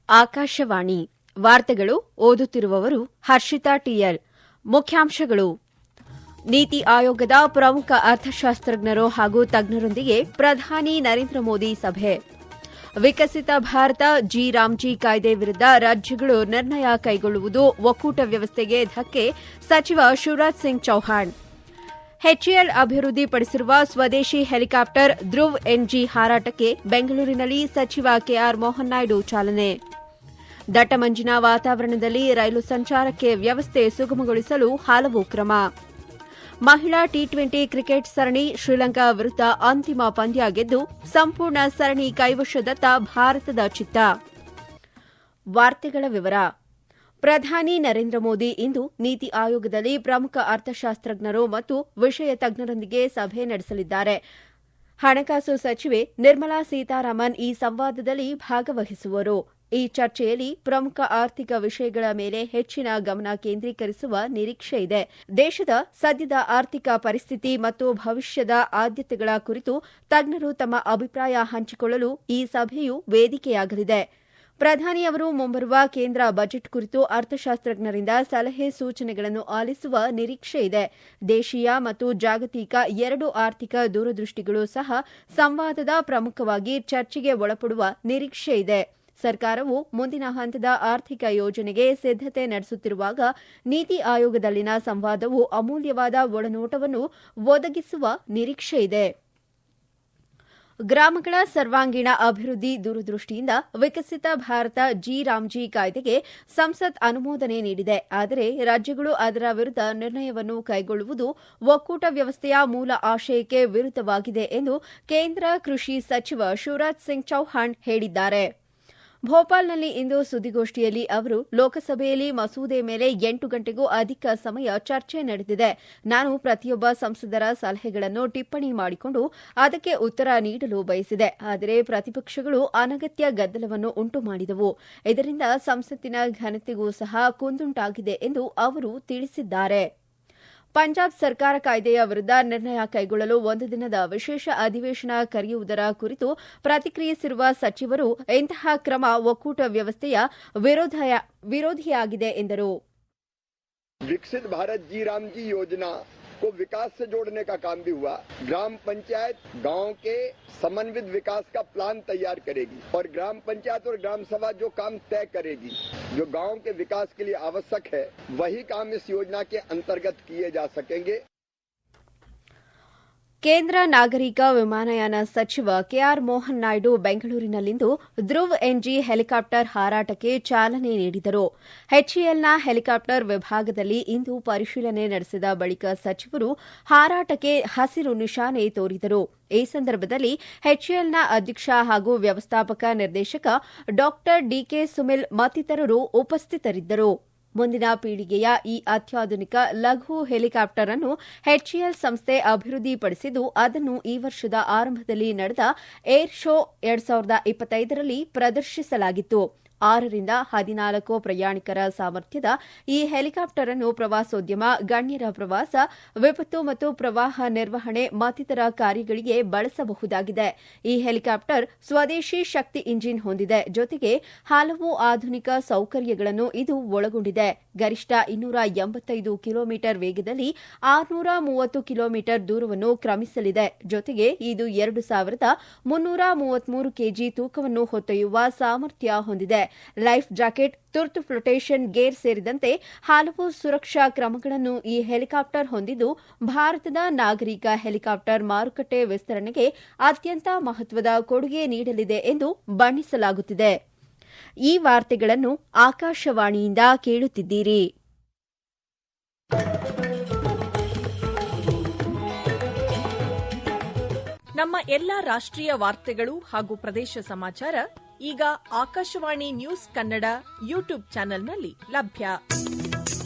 ಆಕಾಶವಾಣಿ ವಾರ್ತೆಗಳು ಓದುತ್ತಿರುವವರು ಹರ್ಷಿತಾ ಟಿಎಲ್. ಮುಖ್ಯಾಂಶಗಳು: ನೀತಿ ಆಯೋಗದ ಪ್ರಮುಖ ಅರ್ಥಶಾಸ್ತ್ರಜ್ಞರು ಹಾಗೂ ತಜ್ಞರೊಂದಿಗೆ ಪ್ರಧಾನಿ ನರೇಂದ್ರ ಮೋದಿ ಸಭೆ. ವಿಕಸಿತ ಭಾರತ ರಾಮ್ಜಿ ಕಾಯ್ದೆ ವಿರುದ್ಧ ರಾಜ್ಯಗಳು ನಿರ್ಣಯ ಕೈಗೊಳ್ಳುವುದು ಒಕ್ಕೂಟ ವ್ಯವಸ್ಥೆಗೆ ಧಕ್ಕೆ, ಸಚಿವ ಶಿವರಾಜ್ ಸಿಂಗ್ ಚೌಹಾಣ್. ಎಚ್ಎಎಲ್ ಅಭಿವೃದ್ಧಿಪಡಿಸಿರುವ ಸ್ವದೇಶಿ ಹೆಲಿಕಾಪ್ಟರ್ ಧ್ರುವ್ ಎನ್ಜಿ ಹಾರಾಟಕ್ಕೆ ಬೆಂಗಳೂರಿನಲ್ಲಿ ಸಚಿವ ಕೆಆರ್ ಮೋಹನ್ ನಾಯ್ಡು ಚಾಲನೆ. ದಟ್ಟ ಮಂಜಿನ ವಾತಾವರಣದಲ್ಲಿ ರೈಲು ಸಂಚಾರಕ್ಕೆ ವ್ಯವಸ್ಥೆ ಸುಗಮಗೊಳಿಸಲು ಹಲವು ಕ್ರಮ. ಮಹಿಳಾ ಟಿ20 ಕ್ರಿಕೆಟ್ ಸರಣಿ ಶ್ರೀಲಂಕಾ ವಿರುದ್ಧ ಅಂತಿಮ ಪಂದ್ಯ ಗೆದ್ದು ಸಂಪೂರ್ಣ ಸರಣಿ ಕೈವಶದತ್ತ ಭಾರತದ ಚಿತ್ತ. ವಾರ್ತೆಗಳ ವಿವರ. ಪ್ರಧಾನಿ ನರೇಂದ್ರ ಮೋದಿ ಇಂದು ನೀತಿ ಆಯೋಗದಲ್ಲಿ ಪ್ರಮುಖ ಅರ್ಥಶಾಸ್ತ್ರಜ್ಞರು ಮತ್ತು ವಿಷಯ ತಜ್ಞರೊಂದಿಗೆ ಸಭೆ ನಡೆಸಲಿದ್ದಾರೆ. ಹಣಕಾಸು ಸಚಿವೆ ನಿರ್ಮಲಾ ಸೀತಾರಾಮನ್ ಈ ಸಂವಾದದಲ್ಲಿ ಭಾಗವಹಿಸುವರು. ಈ ಚರ್ಚೆಯಲ್ಲಿ ಪ್ರಮುಖ ಆರ್ಥಿಕ ವಿಷಯಗಳ ಮೇಲೆ ಹೆಚ್ಚಿನ ಗಮನ ಕೇಂದ್ರೀಕರಿಸುವ ನಿರೀಕ್ಷೆ ಇದೆ. ದೇಶದ ಸದ್ಯದ ಆರ್ಥಿಕ ಪರಿಸ್ಥಿತಿ ಮತ್ತು ಭವಿಷ್ಯದ ಆದ್ಯತೆಗಳ ಕುರಿತು ತಜ್ಞರು ತಮ್ಮ ಅಭಿಪ್ರಾಯ ಹಂಚಿಕೊಳ್ಳಲು ಈ ಸಭೆಯು ವೇದಿಕೆಯಾಗಲಿದೆ. ಪ್ರಧಾನಿಯವರು ಮುಂಬರುವ ಕೇಂದ್ರ ಬಜೆಟ್ ಕುರಿತು ಅರ್ಥಶಾಸ್ತ್ರಜ್ಞರಿಂದ ಸಲಹೆ ಸೂಚನೆಗಳನ್ನು ಆಲಿಸುವ ನಿರೀಕ್ಷೆ ಇದೆ. ದೇಶೀಯ ಮತ್ತು ಜಾಗತಿಕ ಎರಡು ಆರ್ಥಿಕ ದೂರದೃಷ್ಟಿಗಳು ಸಹ ಸಂವಾದದ ಪ್ರಮುಖವಾಗಿ ಚರ್ಚೆಗೆ ಒಳಪಡುವ ನಿರೀಕ್ಷೆ ಇದೆ. ಸರ್ಕಾರವು ಮುಂದಿನ ಹಂತದ ಆರ್ಥಿಕ ಯೋಜನೆಗೆ ಸಿದ್ದತೆ ನಡೆಸುತ್ತಿರುವಾಗ ನೀತಿ ಆಯೋಗದಲ್ಲಿನ ಸಂವಾದವು ಅಮೂಲ್ಯವಾದ ಒಳನೋಟವನ್ನು ಒದಗಿಸುವ ನಿರೀಕ್ಷೆಯಿದೆ. ಗ್ರಾಮಗಳ ಸರ್ವಾಂಗೀಣ ಅಭಿವೃದ್ಧಿ ದೂರದೃಷ್ಟಿಯಿಂದ ವಿಕಸಿತ ಭಾರತ ರಾಮ್ಜಿ ಕಾಯ್ದೆಗೆ ಸಂಸತ್ ಅನುಮೋದನೆ ನೀಡಿದೆ. ಆದರೆ ರಾಜ್ಯಗಳು ಅದರ ವಿರುದ್ಧ ನಿರ್ಣಯವನ್ನು ಕೈಗೊಳ್ಳುವುದು ಒಕ್ಕೂಟ ವ್ಯವಸ್ಥೆಯ ಮೂಲ ಆಶಯಕ್ಕೆ ವಿರುದ್ಧವಾಗಿದೆ ಎಂದು ಕೇಂದ್ರ ಕೃಷಿ ಸಚಿವ ಶಿವರಾಜ್ ಸಿಂಗ್ ಚೌಹಾಣ್ ಹೇಳಿದ್ದಾರೆ. ಭೋಪಾಲ್ನಲ್ಲಿ ಇಂದು ಸುದ್ದಿಗೋಷ್ಠಿಯಲ್ಲಿ ಅವರು, ಲೋಕಸಭೆಯಲ್ಲಿ ಮಸೂದೆ ಮೇಲೆ 8 ಗಂಟೆಗೂ ಅಧಿಕ ಸಮಯ ಚರ್ಚೆ ನಡೆದಿದೆ. ನಾನು ಪ್ರತಿಯೊಬ್ಬ ಸಂಸದರ ಸಲಹೆಗಳನ್ನು ಟಿಪ್ಪಣಿ ಮಾಡಿಕೊಂಡು ಅದಕ್ಕೆ ಉತ್ತರ ನೀಡಲು ಬಯಸಿದೆ. ಆದರೆ ಪ್ರತಿಪಕ್ಷಗಳು ಅನಗತ್ಯ ಗದ್ದಲವನ್ನು ಉಂಟು ಮಾಡಿದವು. ಇದರಿಂದ ಸಂಸತ್ತಿನ ಘನತೆಗೂ ಸಹ ಕುಂದುಂಟಾಗಿದೆ ಎಂದು ಅವರು ತಿಳಿಸಿದ್ದಾರೆ. ಪಂಜಾಬ್ ಸರ್ಕಾರ ಕಾಯ್ದೆಯ ವಿರುದ್ಧ ನಿರ್ಣಯ ಕೈಗೊಳ್ಳಲು ಒಂದು ದಿನದ ವಿಶೇಷ ಅಧಿವೇಶನ ಕರೆಯುವುದರ ಕುರಿತು ಪ್ರತಿಕ್ರಿಯಿಸಿರುವ ಸಚಿವರು, ಇಂತಹ ಕ್ರಮ ಒಕ್ಕೂಟ ವ್ಯವಸ್ಥೆಯ ವಿರೋಧಿಯಾಗಿದೆ ಎಂದರು. विकसित भारत रामजी योजना को विकास से जोड़ने का काम भी हुआ. ग्राम पंचायत गांव के समन्वित विकास का प्लान तैयार करेगी और ग्राम पंचायत और ग्राम सभा जो काम तय करेगी, जो गांव के विकास के लिए आवश्यक है, वही काम इस योजना के अंतर्गत किए जा सकेंगे. ಕೇಂದ್ರ ನಾಗರಿಕ ವಿಮಾನಯಾನ ಸಚಿವ ಕೆಆರ್ ಮೋಹನ್ ನಾಯ್ಡು ಬೆಂಗಳೂರಿನಲ್ಲಿಂದು ಧ್ರುವ್ ಎನ್ಜಿ ಹೆಲಿಕಾಪ್ಟರ್ ಹಾರಾಟಕ್ಕೆ ಚಾಲನೆ ನೀಡಿದರು. ಎಚ್ಎಎಲ್ನ ಹೆಲಿಕಾಪ್ಟರ್ ವಿಭಾಗದಲ್ಲಿ ಇಂದು ಪರಿಶೀಲನೆ ನಡೆಸಿದ ಬಳಿಕ ಸಚಿವರು ಹಾರಾಟಕ್ಕೆ ಹಸಿರು ನಿಶಾನೆ ತೋರಿದರು. ಈ ಸಂದರ್ಭದಲ್ಲಿ ಎಚ್ಎಎಲ್ನ ಅಧ್ಯಕ್ಷ ಹಾಗೂ ವ್ಯವಸ್ಥಾಪಕ ನಿರ್ದೇಶಕ ಡಾ ಡಿಕೆ ಸುಮಿಲ್ ಮತ್ತಿತರರು ಉಪಸ್ಥಿತರಿದ್ದರು. ಮುಂದಿನ ಪೀಳಿಗೆಯ ಈ ಅತ್ಯಾಧುನಿಕ ಲಘು ಹೆಲಿಕಾಪ್ಟರ್ ಅನ್ನು ಎಚ್ಎಎಲ್ ಸಂಸ್ಥೆ ಅಭಿವೃದ್ಧಿಪಡಿಸಿದ್ದು, ಅದನ್ನು ಈ ವರ್ಷದ ಆರಂಭದಲ್ಲಿ ನಡೆದ ಏರ್ ಶೋ 2025ರಲ್ಲಿ ಪ್ರದರ್ಶಿಸಲಾಗಿತ್ತು. 6 ರಿಂದ 14 ಪ್ರಯಾಣಿಕರ ಸಾಮರ್ಥ್ಯದ ಈ ಹೆಲಿಕಾಪ್ಟರ್ ಅನ್ನು ಪ್ರವಾಸೋದ್ಯಮ, ಗಣ್ಯರ ಪ್ರವಾಸ, ವಿಪತ್ತು ಮತ್ತು ಪ್ರವಾಹ ನಿರ್ವಹಣೆ ಮತ್ತಿತರ ಕಾರ್ಯಗಳಿಗೆ ಬಳಸಬಹುದಾಗಿದೆ. ಈ ಹೆಲಿಕಾಪ್ಟರ್ ಸ್ವದೇಶಿ ಶಕ್ತಿ ಇಂಜಿನ್ ಹೊಂದಿದೆ. ಜೊತೆಗೆ ಹಲವು ಆಧುನಿಕ ಸೌಕರ್ಯಗಳನ್ನು ಇದು ಒಳಗೊಂಡಿದೆ. ಗರಿಷ್ಠ 285 ಕಿಲೋಮೀಟರ್ ವೇಗದಲ್ಲಿ 630 ಕಿಲೋಮೀಟರ್ ದೂರವನ್ನು ಕ್ರಮಿಸಲಿದೆ. ಜೊತೆಗೆ ಇದು 2333 ಕೆಜಿ ತೂಕವನ್ನು ಹೊತ್ತೊಯ್ಯುವ ಸಾಮರ್ಥ್ಯ ಹೊಂದಿದೆ. ಲೈಫ್ ಜಾಕೆಟ್, ತುರ್ತು ಫ್ಲೋಟೇಷನ್ ಗೇರ್ ಸೇರಿದಂತೆ ಹಲವು ಸುರಕ್ಷಾ ಕ್ರಮಗಳನ್ನು ಈ ಹೆಲಿಕಾಪ್ಟರ್ ಹೊಂದಿದ್ದು, ಭಾರತದ ನಾಗರಿಕ ಹೆಲಿಕಾಪ್ಟರ್ ಮಾರುಕಟ್ಟೆ ವಿಸ್ತರಣೆಗೆ ಅತ್ಯಂತ ಮಹತ್ವದ ಕೊಡುಗೆ ನೀಡಲಿದೆ ಎಂದು ಬಣ್ಣಿಸಲಾಗುತ್ತಿದೆ. ಈ ವಾರ್ತೆಗಳನ್ನು ಆಕಾಶವಾಣಿಯಿಂದ ಕೇಳುತ್ತಿದ್ದೀರಿ. ನಮ್ಮ ಎಲ್ಲಾ ರಾಷ್ಟ್ರೀಯ ವಾರ್ತೆಗಳು ಹಾಗೂ ಪ್ರದೇಶ ಸಮಾಚಾರ ಈಗ ಆಕಾಶವಾಣಿ ನ್ಯೂಸ್ ಕನ್ನಡ ಯೂಟ್ಯೂಬ್ ಚಾನೆಲ್ನಲ್ಲಿ ಲಭ್ಯ.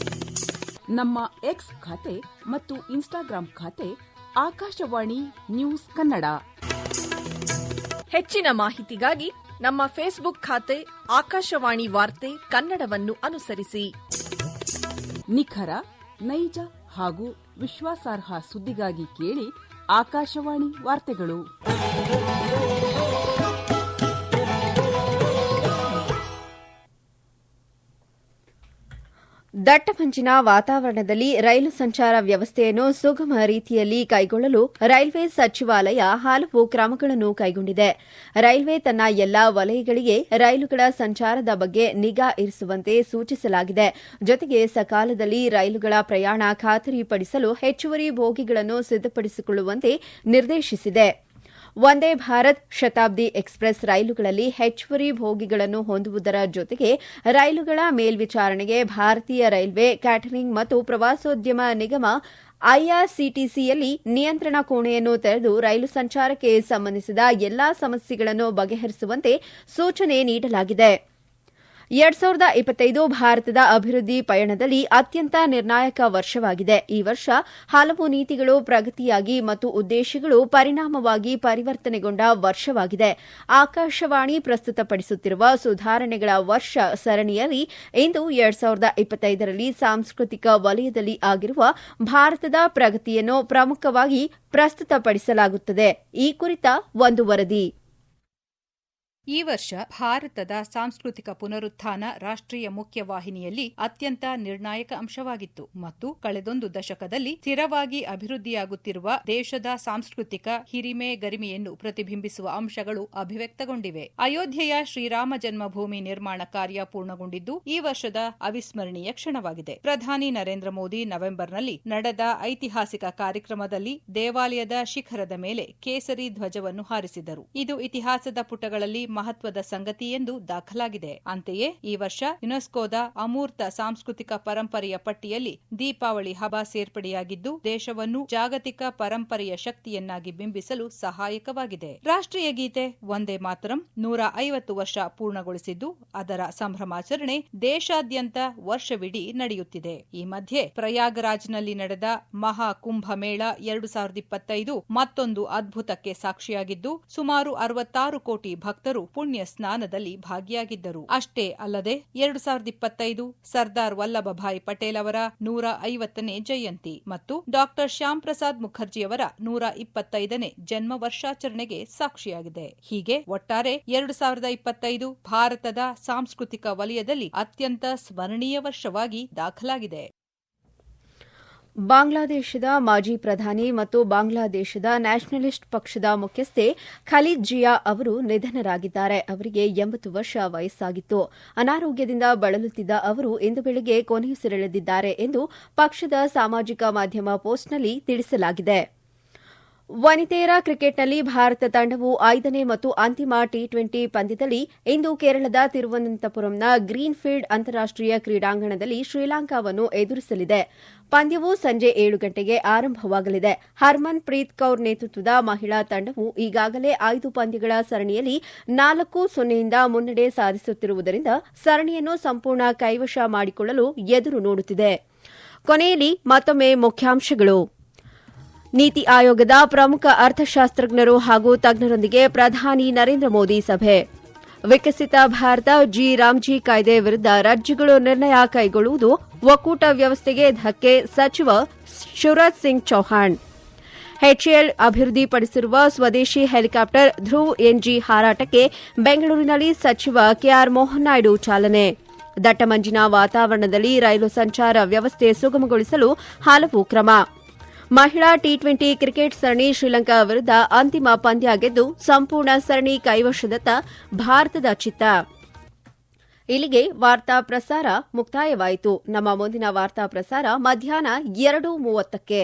ನಮ್ಮ ಎಕ್ಸ್ ಖಾತೆ ಮತ್ತು ಇನ್ಸ್ಟಾಗ್ರಾಂ ಖಾತೆ ಆಕಾಶವಾಣಿ ನ್ಯೂಸ್ ಕನ್ನಡ. ಹೆಚ್ಚಿನ ಮಾಹಿತಿಗಾಗಿ ನಮ್ಮ ಫೇಸ್ಬುಕ್ ಖಾತೆ ಆಕಾಶವಾಣಿ ವಾರ್ತೆ ಕನ್ನಡವನ್ನು ಅನುಸರಿಸಿ. ನಿಖರ, ನೈಜ ಹಾಗೂ ವಿಶ್ವಾಸಾರ್ಹ ಸುದ್ದಿಗಾಗಿ ಕೇಳಿ ಆಕಾಶವಾಣಿ ವಾರ್ತೆಗಳು. ದಟ್ಟಮಂಜಿನ ವಾತಾವರಣದಲ್ಲಿ ರೈಲು ಸಂಚಾರ ವ್ಯವಸ್ಥೆಯನ್ನು ಸುಗಮ ರೀತಿಯಲ್ಲಿ ಕೈಗೊಳ್ಳಲು ರೈಲ್ವೆ ಸಚಿವಾಲಯ ಹಲವು ಕ್ರಮಗಳನ್ನು ಕೈಗೊಂಡಿದೆ. ರೈಲ್ವೆ ತನ್ನ ಎಲ್ಲಾ ವಲಯಗಳಿಗೆ ರೈಲುಗಳ ಸಂಚಾರದ ಬಗ್ಗೆ ನಿಗಾ ಇರಿಸುವಂತೆ ಸೂಚಿಸಲಾಗಿದೆ. ಜೊತೆಗೆ ಸಕಾಲದಲ್ಲಿ ರೈಲುಗಳ ಪ್ರಯಾಣ ಖಾತರಿಪಡಿಸಲು ಹೆಚ್ಚುವರಿ ಬೋಗಿಗಳನ್ನು ಸಿದ್ದಪಡಿಸಿಕೊಳ್ಳುವಂತೆ ನಿರ್ದೇಶಿಸಿದೆ. ವಂದೇ ಭಾರತ್, ಶತಾಬ್ದಿ ಎಕ್ಸ್ಪ್ರೆಸ್ ರೈಲುಗಳಲ್ಲಿ ಹೆಚ್ಚುವರಿ ಬೋಗಿಗಳನ್ನು ಹೊಂದುವುದರ ಜೊತೆಗೆ ರೈಲುಗಳ ಮೇಲ್ವಿಚಾರಣೆಗೆ ಭಾರತೀಯ ರೈಲ್ವೆ, ಕ್ಯಾಟರಿಂಗ್ ಮತ್ತು ಪ್ರವಾಸೋದ್ಯಮ ನಿಗಮ ಐಆರ್ಸಿಟಿಸಿಯಲ್ಲಿ ನಿಯಂತ್ರಣ ಕೋಣೆಯನ್ನು ತೆರೆದು ರೈಲು ಸಂಚಾರಕ್ಕೆ ಸಂಬಂಧಿಸಿದ ಎಲ್ಲಾ ಸಮಸ್ಯೆಗಳನ್ನು ಬಗೆಹರಿಸುವಂತೆ ಸೂಚನೆ ನೀಡಲಾಗಿದೆ. 2025 ಭಾರತದ ಅಭಿವೃದ್ಧಿ ಪಯಣದಲ್ಲಿ ಅತ್ಯಂತ ನಿರ್ಣಾಯಕ ವರ್ಷವಾಗಿದೆ. ಈ ವರ್ಷ ಹಲವು ನೀತಿಗಳು ಪ್ರಗತಿಯಾಗಿ ಮತ್ತು ಉದ್ದೇಶಗಳು ಪರಿಣಾಮವಾಗಿ ಪರಿವರ್ತನೆಗೊಂಡ ವರ್ಷವಾಗಿದೆ. ಆಕಾಶವಾಣಿ ಪ್ರಸ್ತುತಪಡಿಸುತ್ತಿರುವ ಸುಧಾರಣೆಗಳ ವರ್ಷ ಸರಣಿಯಲ್ಲಿ ಇಂದು 2025ರಲ್ಲಿ ಸಾಂಸ್ಕೃತಿಕ ವಲಯದಲ್ಲಿ ಆಗಿರುವ ಭಾರತದ ಪ್ರಗತಿಯನ್ನು ಪ್ರಮುಖವಾಗಿ ಪ್ರಸ್ತುತಪಡಿಸಲಾಗುತ್ತದೆ. ಈ ಕುರಿತ ಒಂದು ವರದಿ. ಈ ವರ್ಷ ಭಾರತದ ಸಾಂಸ್ಕೃತಿಕ ಪುನರುತ್ಥಾನ ರಾಷ್ಟ್ರೀಯ ಮುಖ್ಯವಾಹಿನಿಯಲ್ಲಿ ಅತ್ಯಂತ ನಿರ್ಣಾಯಕ ಅಂಶವಾಗಿತ್ತು ಮತ್ತು ಕಳೆದೊಂದು ದಶಕದಲ್ಲಿ ಸ್ಥಿರವಾಗಿ ಅಭಿವೃದ್ಧಿಯಾಗುತ್ತಿರುವ ದೇಶದ ಸಾಂಸ್ಕೃತಿಕ ಹಿರಿಮೆ ಗರಿಮೆಯನ್ನು ಪ್ರತಿಬಿಂಬಿಸುವ ಅಂಶಗಳು ಅಭಿವ್ಯಕ್ತಗೊಂಡಿವೆ. ಅಯೋಧ್ಯೆಯ ಶ್ರೀರಾಮ ಜನ್ಮಭೂಮಿ ನಿರ್ಮಾಣ ಕಾರ್ಯ ಪೂರ್ಣಗೊಂಡಿದ್ದು ಈ ವರ್ಷದ ಅವಿಸ್ಮರಣೀಯ ಕ್ಷಣವಾಗಿದೆ. ಪ್ರಧಾನಿ ನರೇಂದ್ರ ಮೋದಿ ನವೆಂಬರ್ನಲ್ಲಿ ನಡೆದ ಐತಿಹಾಸಿಕ ಕಾರ್ಯಕ್ರಮದಲ್ಲಿ ದೇವಾಲಯದ ಶಿಖರದ ಮೇಲೆ ಕೇಸರಿ ಧ್ವಜವನ್ನು ಹಾರಿಸಿದರು. ಇದು ಇತಿಹಾಸದ ಪುಟಗಳಲ್ಲಿ ಮಹತ್ವದ ಸಂಗತಿ ಎಂದು ದಾಖಲಾಗಿದೆ. ಅಂತೆಯೇ ಈ ವರ್ಷ ಯುನೆಸ್ಕೋದ ಅಮೂರ್ತ ಸಾಂಸ್ಕೃತಿಕ ಪರಂಪರೆಯ ಪಟ್ಟಿಯಲ್ಲಿ ದೀಪಾವಳಿ ಹಬ್ಬ ಸೇರ್ಪಡೆಯಾಗಿದ್ದು ದೇಶವನ್ನು ಜಾಗತಿಕ ಪರಂಪರೆಯ ಶಕ್ತಿಯನ್ನಾಗಿ ಬಿಂಬಿಸಲು ಸಹಾಯಕವಾಗಿದೆ. ರಾಷ್ಟ್ರೀಯ ಗೀತೆ ವಂದೇ ಮಾತರಂ 150 ವರ್ಷ ಪೂರ್ಣಗೊಳಿಸಿದ್ದು ಅದರ ಸಂಭ್ರಮಾಚರಣೆ ದೇಶಾದ್ಯಂತ ವರ್ಷವಿಡೀ ನಡೆಯುತ್ತಿದೆ. ಈ ಮಧ್ಯೆ ಪ್ರಯಾಗ್ರಾಜ್ನಲ್ಲಿ ನಡೆದ ಮಹಾ ಕುಂಭಮೇಳ 2025 ಮತ್ತೊಂದು ಅದ್ಭುತಕ್ಕೆ ಸಾಕ್ಷಿಯಾಗಿದ್ದು ಸುಮಾರು 66 ಕೋಟಿ ಭಕ್ತರು ಪುಣ್ಯ ಸ್ನಾನದಲ್ಲಿ ಭಾಗಿಯಾಗಿದ್ದರು. ಅಷ್ಟೇ ಅಲ್ಲದೆ 2025 ಸರ್ದಾರ್ ವಲ್ಲಭಭಾಯಿ ಪಟೇಲ್ ಅವರ 150ನೇ ಜಯಂತಿ ಮತ್ತು ಡಾ ಶ್ಯಾಮ್ ಪ್ರಸಾದ್ ಮುಖರ್ಜಿಯವರ 125ನೇ ಜನ್ಮ ವರ್ಷಾಚರಣೆಗೆ ಸಾಕ್ಷಿಯಾಗಿದೆ. ಹೀಗೆ ಒಟ್ಟಾರೆ 2025 ಭಾರತದ ಸಾಂಸ್ಕೃತಿಕ ವಲಯದಲ್ಲಿ ಅತ್ಯಂತ ಸ್ಮರಣೀಯ ವರ್ಷವಾಗಿ ದಾಖಲಾಗಿದೆ. ಬಾಂಗ್ಲಾದೇಶದ ಮಾಜಿ ಪ್ರಧಾನಿ ಮತ್ತು ಬಾಂಗ್ಲಾದೇಶದ ನ್ಯಾಷನಲಿಸ್ಟ್ ಪಕ್ಷದ ಮುಖ್ಯಸ್ಥೆ ಖಲೀದ್ ಜಿಯಾ ಅವರು ನಿಧನರಾಗಿದ್ದಾರೆ. ಅವರಿಗೆ 80 ವರ್ಷ ವಯಸ್ಸಾಗಿತ್ತು. ಅನಾರೋಗ್ಯದಿಂದ ಬಳಲುತ್ತಿದ್ದ ಅವರು ಇಂದು ಬೆಳಗ್ಗೆ ಕೊನೆಯುಸಿರೆಳೆದಿದ್ದಾರೆ ಎಂದು ಪಕ್ಷದ ಸಾಮಾಜಿಕ ಮಾಧ್ಯಮ ಪೋಸ್ಟ್ನಲ್ಲಿ ತಿಳಿಸಲಾಗಿದೆ. ವನಿತೆಯರ ಕ್ರಿಕೆಟ್ನಲ್ಲಿ ಭಾರತ ತಂಡವು 5ನೇ ಮತ್ತು ಅಂತಿಮ ಟಿ20 ಪಂದ್ಯದಲ್ಲಿ ಇಂದು ಕೇರಳದ ತಿರುವನಂತಪುರಂನ ಗ್ರೀನ್ಫೀಲ್ಡ್ ಅಂತಾರಾಷ್ಟೀಯ ಕ್ರೀಡಾಂಗಣದಲ್ಲಿ ಶ್ರೀಲಂಕಾವನ್ನು ಎದುರಿಸಲಿದೆ. ಪಂದ್ಯವು ಸಂಜೆ 7 ಗಂಟೆಗೆ ಆರಂಭವಾಗಲಿದೆ. ಹರ್ಮನ್ ಪ್ರೀತ್ ಕೌರ್ ನೇತೃತ್ವದ ಮಹಿಳಾ ತಂಡವು ಈಗಾಗಲೇ 5 ಪಂದ್ಯಗಳ ಸರಣಿಯಲ್ಲಿ 4-0ಯಿಂದ ಮುನ್ನಡೆ ಸಾಧಿಸುತ್ತಿರುವುದರಿಂದ ಸರಣಿಯನ್ನು ಸಂಪೂರ್ಣ ಕೈವಶ ಮಾಡಿಕೊಳ್ಳಲು ಎದುರು ನೋಡುತ್ತಿದೆ. ಕೊನೆಯಲ್ಲಿ ಮತ್ತೊಮ್ಮೆ ಮುಖ್ಯಾಂಶಗಳು. ನೀತಿ ಆಯೋಗದ ಪ್ರಮುಖ ಅರ್ಥಶಾಸ್ತ್ರಜ್ಞರು ಹಾಗೂ ತಜ್ಞರೊಂದಿಗೆ ಪ್ರಧಾನಿ ನರೇಂದ್ರ ಮೋದಿ ಸಭೆ. ವಿಕಸಿತ ಭಾರತ ಜಿ ರಾಮ್ಜಿ ಕಾಯ್ದೆ ವಿರುದ್ಧ ರಾಜ್ಯಗಳು ನಿರ್ಣಯ ಕೈಗೊಳ್ಳುವುದು ಒಕ್ಕೂಟ ವ್ಯವಸ್ಥೆಗೆ ಧಕ್ಕೆ, ಸಚಿವ ಶಿವರಾಜ್ ಸಿಂಗ್ ಚೌಹಾಣ್. ಎಚ್ಎಎಲ್ ಅಭಿವೃದ್ಧಿಪಡಿಸಿರುವ ಸ್ವದೇಶಿ ಹೆಲಿಕಾಪ್ಟರ್ ಧ್ರುವ್ ಎನ್ಜಿ ಹಾರಾಟಕ್ಕೆ ಬೆಂಗಳೂರಿನಲ್ಲಿ ಸಚಿವ ಕೆಆರ್ ಮೋಹನ್ ನಾಯ್ಡು ಚಾಲನೆ. ದಟ್ಟಮಂಜಿನ ವಾತಾವರಣದಲ್ಲಿ ರೈಲು ಸಂಚಾರ ವ್ಯವಸ್ಥೆ ಸುಗಮಗೊಳಿಸಲು ಹಲವು ಕ್ರಮ. ಮಹಿಳಾ ಟಿ20 ಕ್ರಿಕೆಟ್ ಸರಣಿ ಶ್ರೀಲಂಕಾ ವಿರುದ್ಧ ಅಂತಿಮ ಪಂದ್ಯ ಗೆದ್ದು ಸಂಪೂರ್ಣ ಸರಣಿ ಕೈವಶದತ್ತ ಭಾರತದ ಚಿತ್ತ. ಇಲ್ಲಿಗೆ ವಾರ್ತಾ ಪ್ರಸಾರ ಮುಕ್ತಾಯವಾಯಿತು. ನಮ್ಮ ಮುಂದಿನ ವಾರ್ತಾ ಪ್ರಸಾರ ಮಧ್ಯಾಹ್ನ 2:30ಕ್ಕೆ.